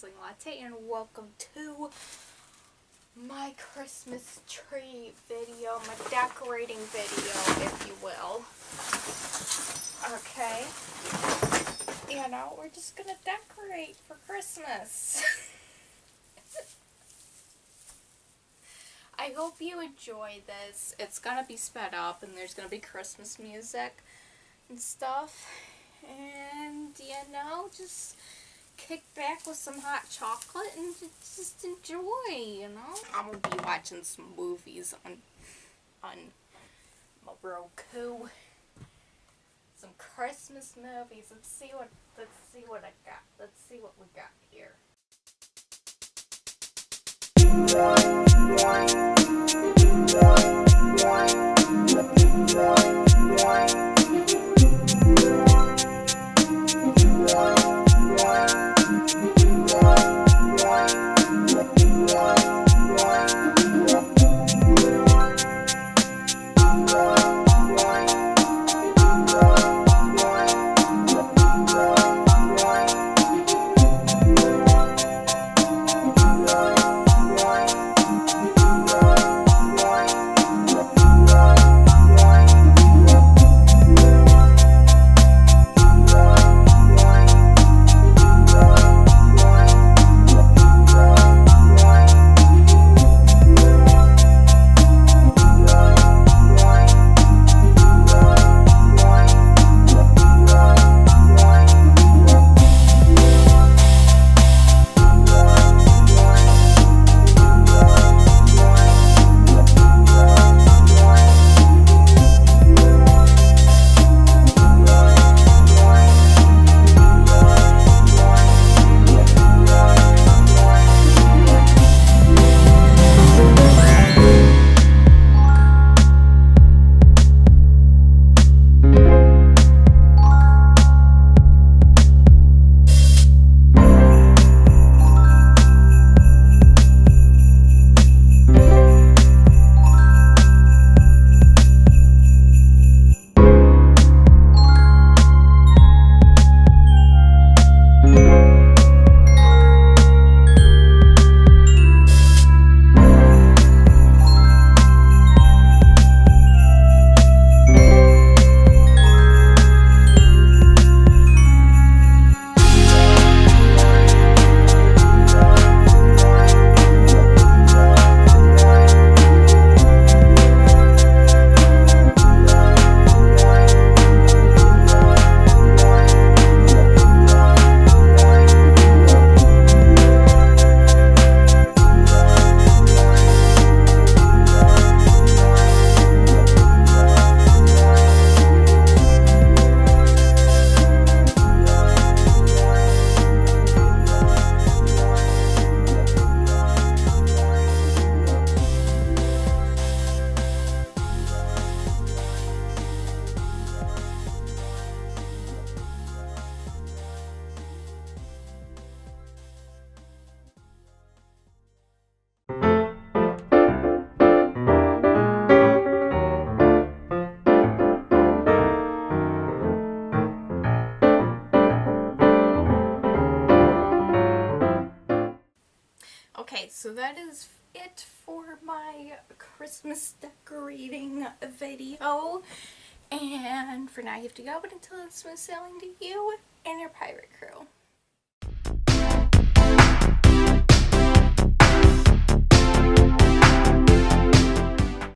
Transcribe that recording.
Dazzlinglatte, and welcome to my Christmas tree video, my decorating video, if you will. Okay, we're just gonna decorate for Christmas. I hope you enjoy this. It's gonna be sped up, and there's gonna be Christmas music and stuff, and just kick back with some hot chocolate and just enjoy, I'm gonna be watching some movies on my Roku. Some Christmas movies. Let's see what I got. Let's see what we got here. Okay, so that is it for my Christmas decorating video. And for now, you have to go, but until it's smooth sailing to you and your pirate crew.